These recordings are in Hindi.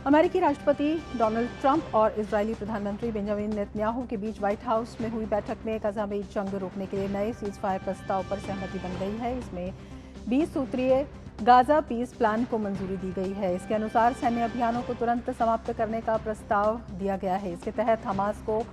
अमेरिकी राष्ट्रपति डोनाल्ड ट्रंप और इजरायली प्रधानमंत्री बेंजामिन नेतन्याहू के बीच व्हाइट हाउस में हुई बैठक में गजा में जंग रोकने के लिए नए सीजफायर प्रस्ताव पर सहमति बन गई है। इसमें 20 सूत्रीय गाजा पीस प्लान को मंजूरी दी गई है। इसके अनुसार सैन्य अभियानों को तुरंत समाप्त करने का प्रस्ताव दिया गया है। इसके तहत हमास को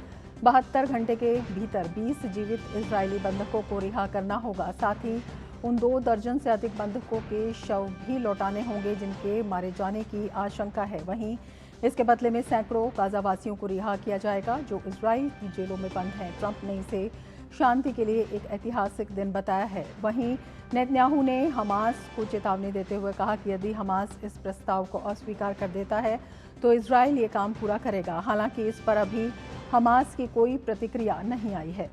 72 घंटे के भीतर 20 जीवित इजरायली बंधकों को रिहा करना होगा। साथ ही उन 2 दर्जन से अधिक बंधकों के शव भी लौटाने होंगे जिनके मारे जाने की आशंका है। वहीं इसके बदले में सैकड़ों गाजावासियों को रिहा किया जाएगा जो इजराइल की जेलों में बंद हैं। ट्रंप ने इसे शांति के लिए एक ऐतिहासिक दिन बताया है। वहीं नेतन्याहू ने हमास को चेतावनी देते हुए कहा कि यदि हमास इस प्रस्ताव को अस्वीकार कर देता है तो इजराइल ये काम पूरा करेगा। हालांकि इस पर अभी हमास की कोई प्रतिक्रिया नहीं आई है।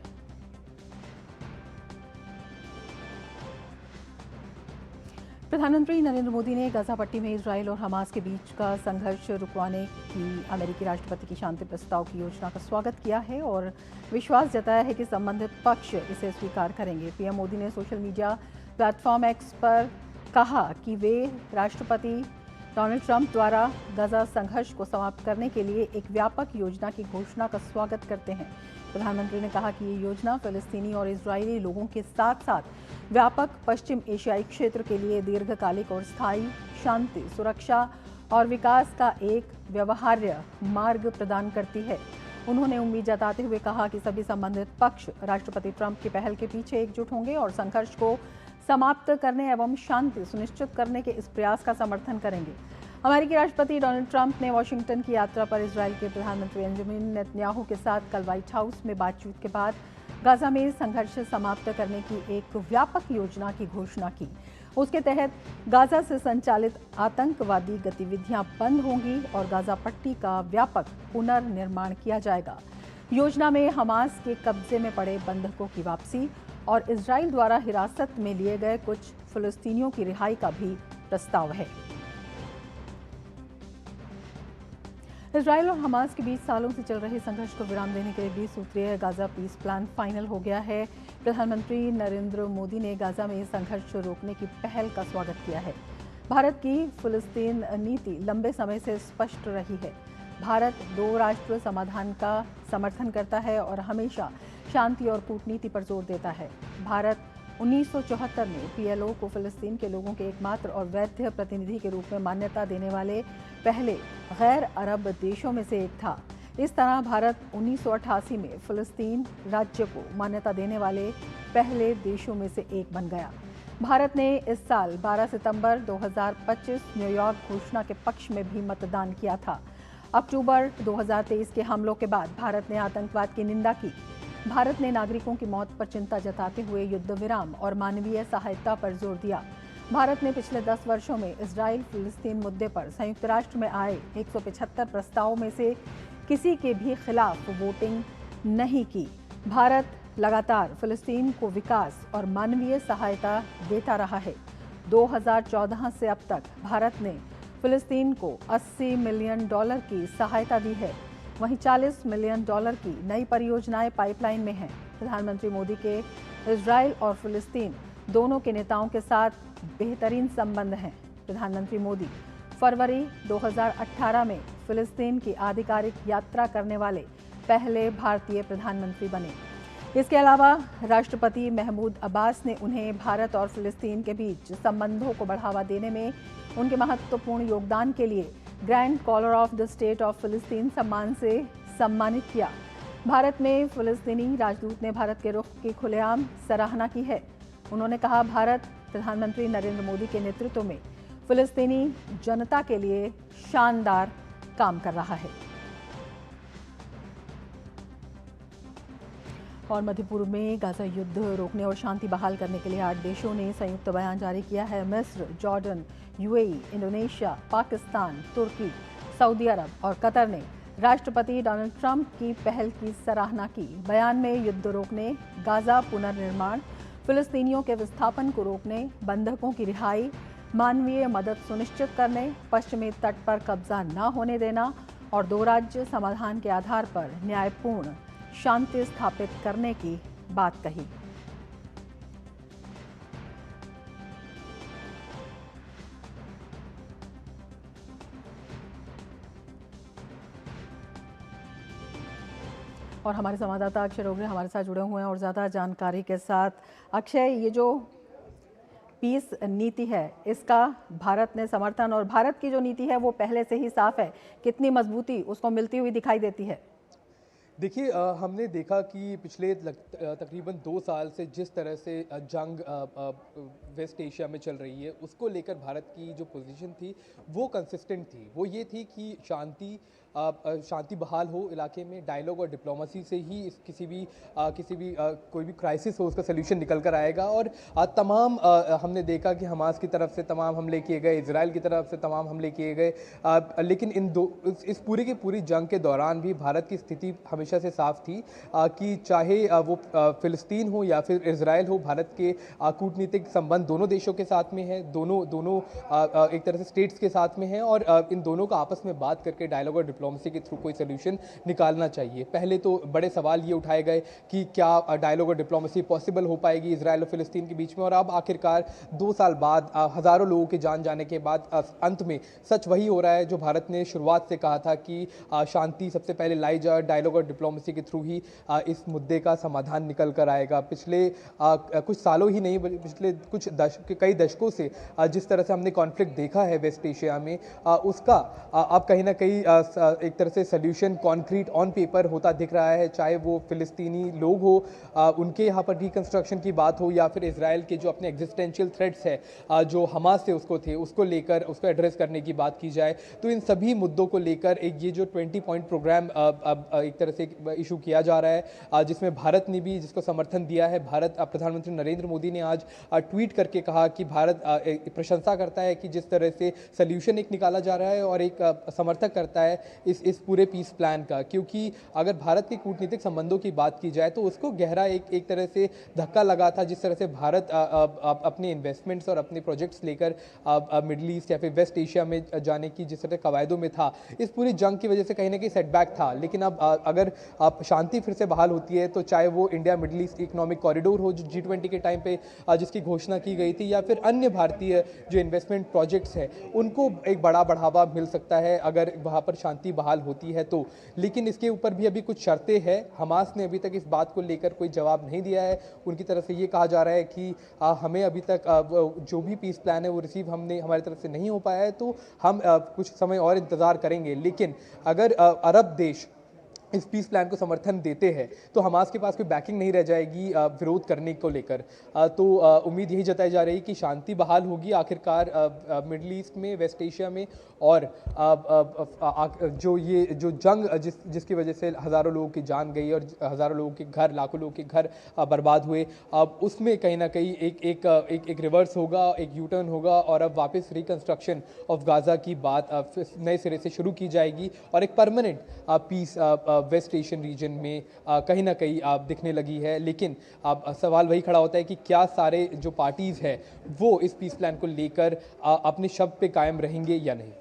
प्रधानमंत्री नरेंद्र मोदी ने गाजा पट्टी में इजराइल और हमास के बीच का संघर्ष रुकवाने की अमेरिकी राष्ट्रपति की शांति प्रस्ताव की योजना का स्वागत किया है और विश्वास जताया है कि संबंधित पक्ष इसे स्वीकार करेंगे। पीएम मोदी ने सोशल मीडिया प्लेटफॉर्म एक्स पर कहा कि वे राष्ट्रपति डोनाल्ड ट्रंप द्वारा गाजा संघर्ष को समाप्त करने के लिए एक व्यापक योजना की घोषणा का स्वागत करते हैं। प्रधानमंत्री ने कहा कि ये योजना फिलिस्तीनी और इजरायली लोगों के साथ साथ व्यापक पश्चिम एशियाई क्षेत्र के लिए दीर्घकालिक और स्थायी शांति, सुरक्षा और विकास का एक व्यवहार्य मार्ग प्रदान करती है। उन्होंने उम्मीद जताते हुए कहा कि सभी संबंधित पक्ष राष्ट्रपति ट्रंप की पहल के पीछे एकजुट होंगे और संघर्ष को समाप्त करने एवं शांति सुनिश्चित करने के इस प्रयास का समर्थन करेंगे। अमेरिकी राष्ट्रपति डोनाल्ड ट्रंप ने वाशिंगटन की यात्रा पर इजराइल के प्रधानमंत्री बेंजामिन नेतन्याहू के साथ कल व्हाइट हाउस में बातचीत के बाद गाजा में संघर्ष समाप्त करने की एक व्यापक योजना की घोषणा की। उसके तहत गाजा से संचालित आतंकवादी गतिविधियां बंद होंगी और गाजा पट्टी का व्यापक पुनर्निर्माण किया जाएगा। योजना में हमास के कब्जे में पड़े बंधकों की वापसी और इजराइल द्वारा हिरासत में लिए गए कुछ फिलिस्तीनियों की रिहाई का भी प्रस्ताव है। इजराइल और हमास के बीच सालों से चल रहे संघर्ष को विराम देने के लिए 20 सूत्रीय गाजा पीस प्लान फाइनल हो गया है। प्रधानमंत्री नरेंद्र मोदी ने गाजा में संघर्ष रोकने की पहल का स्वागत किया है। भारत की फिलिस्तीन नीति लंबे समय से स्पष्ट रही है। भारत 2 राष्ट्र समाधान का समर्थन करता है और हमेशा शांति और कूटनीति पर जोर देता है। भारत 1974 में पीएलओ को फिलिस्तीन के लोगों के एकमात्र और वैध प्रतिनिधि के रूप में मान्यता देने वाले पहले गैर अरब देशों में से एक था। इस तरह भारत 1988 में फिलिस्तीन राज्य को मान्यता देने वाले पहले देशों में से एक बन गया। भारत ने इस साल 12 सितंबर 2025 न्यूयॉर्क घोषणा के पक्ष में भी मतदान किया था। अक्टूबर 2023 के हमलों के बाद भारत ने आतंकवाद की निंदा की। भारत ने नागरिकों की मौत पर चिंता जताते हुए युद्ध विराम और मानवीय सहायता पर जोर दिया। भारत ने पिछले 10 वर्षों में इजराइल फिलिस्तीन मुद्दे पर संयुक्त राष्ट्र में आए 175 प्रस्तावों में से किसी के भी खिलाफ वोटिंग नहीं की। भारत लगातार फिलिस्तीन को विकास और मानवीय सहायता देता रहा है। 2014 से अब तक भारत ने फिलिस्तीन को $80 मिलियन की सहायता दी है। वहीं $40 मिलियन की नई परियोजनाएं पाइपलाइन में हैं। प्रधानमंत्री मोदी के इजराइल और फिलिस्तीन दोनों के नेताओं के साथ बेहतरीन संबंध हैं। प्रधानमंत्री मोदी फरवरी 2018 में फिलिस्तीन की आधिकारिक यात्रा करने वाले पहले भारतीय प्रधानमंत्री बने। इसके अलावा राष्ट्रपति महमूद अब्बास ने उन्हें भारत और फिलिस्तीन के बीच संबंधों को बढ़ावा देने में उनके महत्वपूर्ण योगदान के लिए grand collar of the state of फिलिस्तीन सम्मान से सम्मानित किया। भारत में फिलिस्तीनी राजदूत ने भारत के रुख की खुलेआम सराहना की है। उन्होंने कहा, भारत प्रधानमंत्री नरेंद्र मोदी के नेतृत्व में फिलिस्तीनी जनता के लिए शानदार काम कर रहा है। और मध्य पूर्व में गाजा युद्ध रोकने और शांति बहाल करने के लिए 8 देशों ने संयुक्त बयान जारी किया है। मिस्र, जॉर्डन, यूएई, इंडोनेशिया, पाकिस्तान, तुर्की, सऊदी अरब और कतर ने राष्ट्रपति डोनाल्ड ट्रंप की पहल की सराहना की। बयान में युद्ध रोकने, गाजा पुनर्निर्माण, फिलिस्तीनियों के विस्थापन को रोकने, बंधकों की रिहाई, मानवीय मदद सुनिश्चित करने, पश्चिमी तट पर कब्जा न होने देना और 2 राज्य समाधान के आधार पर न्यायपूर्ण शांति स्थापित करने की बात कही। और हमारे संवाददाता अक्षय रोगरे हमारे साथ जुड़े हुए हैं और ज़्यादा जानकारी के साथ। अक्षय, ये जो पीस नीति है इसका भारत ने समर्थन, और भारत की जो नीति है वो पहले से ही साफ है, कितनी मजबूती उसको मिलती हुई दिखाई देती है? देखिए, हमने देखा कि पिछले तकरीबन 2 साल से जिस तरह से जंग वेस्ट एशिया में चल रही है, उसको लेकर भारत की जो पोजीशन थी वो कंसिस्टेंट थी। वो ये थी कि शांति बहाल हो इलाके में, डायलॉग और डिप्लोमेसी से ही किसी भी कोई भी क्राइसिस हो उसका सोल्यूशन निकल कर आएगा। और तमाम हमने देखा कि हमास की तरफ से तमाम हमले किए गए, इजराइल की तरफ से तमाम हमले किए गए, लेकिन इस पूरी की पूरी जंग के दौरान भी भारत की स्थिति हमेशा से साफ थी कि चाहे वो फिलिस्तीन हो या फिर इजराइल हो, भारत के कूटनीतिक संबंध दोनों देशों के साथ में है, दोनों एक तरह से स्टेट्स के साथ में है, और इन दोनों का आपस में बात करके डायलॉग और डिप्लोमेसी के थ्रू कोई सोल्यूशन निकालना चाहिए। पहले तो बड़े सवाल ये उठाए गए कि क्या डायलॉग और डिप्लोमेसी पॉसिबल हो पाएगी इजराइल और फिलिस्तीन के बीच में, और अब आखिरकार 2 साल बाद, हज़ारों लोगों के जान जाने के बाद, अंत में सच वही हो रहा है जो भारत ने शुरुआत से कहा था कि शांति सबसे पहले लाई जाए, डायलॉग और डिप्लोमेसी के थ्रू ही इस मुद्दे का समाधान निकल कर आएगा। पिछले कुछ सालों ही नहीं, पिछले कई दशकों से जिस तरह से हमने कॉन्फ्लिक्ट देखा है वेस्ट एशिया में, उसका अब कहीं ना कहीं एक तरह से सोल्यूशन कॉन्क्रीट ऑन पेपर होता दिख रहा है। चाहे वो फिलिस्तीनी लोग हो, उनके यहाँ पर रिकंस्ट्रक्शन की बात हो, या फिर इजराइल के जो अपने एग्जिस्टेंशियल थ्रेट्स है जो हमास से उसको लेकर उसको एड्रेस करने की बात की जाए, तो इन सभी मुद्दों को लेकर ये जो 20 पॉइंट प्रोग्राम एक तरह से इशू किया जा रहा है, जिसमें भारत ने भी जिसको समर्थन दिया है। प्रधानमंत्री नरेंद्र मोदी ने आज ट्वीट करके कहा कि भारत प्रशंसा करता है कि जिस तरह से सोल्यूशन एक निकाला जा रहा है, और एक समर्थक करता है इस पूरे पीस प्लान का, क्योंकि अगर भारत के कूटनीतिक संबंधों की बात की जाए तो उसको गहरा एक तरह से धक्का लगा था जिस तरह से भारत अपने इन्वेस्टमेंट्स और अपने प्रोजेक्ट्स लेकर मिडिल ईस्ट या फिर वेस्ट एशिया में जाने की जिस तरह कवायदों में था। इस पूरी जंग की वजह से कहीं ना कहीं सेटबैक था, लेकिन अब अगर शांति फिर से बहाल होती है तो चाहे वो India middle east economic corridor हो जो G20 के टाइम पे जिसकी घोषणा की गई थी, या फिर अन्य भारतीय जो इन्वेस्टमेंट प्रोजेक्ट्स हैं, उनको एक बड़ा बढ़ावा मिल सकता है अगर वहाँ पर शांति बहाल होती है तो। लेकिन इसके ऊपर भी अभी कुछ शर्तें हैं। हमास ने अभी तक इस बात को लेकर कोई जवाब नहीं दिया है। उनकी तरफ से ये कहा जा रहा है कि हमें अभी तक जो भी पीस प्लान है वो रिसीव हमारी तरफ से नहीं हो पाया है, तो हम कुछ समय और इंतज़ार करेंगे। लेकिन अगर अरब देश इस पीस प्लान को समर्थन देते हैं तो हमास के पास कोई बैकिंग नहीं रह जाएगी विरोध करने को लेकर। तो उम्मीद यही जताई जा रही है कि शांति बहाल होगी आखिरकार मिडिल ईस्ट में, वेस्ट एशिया में, और जो जंग जिसकी वजह से हज़ारों लोगों की जान गई और हज़ारों लोगों के घर, लाखों लोगों के घर बर्बाद हुए, उसमें कहीं ना कहीं एक रिवर्स होगा, एक यू टर्न होगा, और अब वापस रिकंस्ट्रक्शन ऑफ गाज़ा की बात नए सिरे से शुरू की जाएगी, और एक permanent peace West Asian region में कहीं ना कहीं दिखने लगी है। लेकिन अब सवाल वही खड़ा होता है कि क्या सारे जो पार्टीज़ हैं वो इस पीस प्लान को लेकर अपने शब्द पे कायम रहेंगे या नहीं।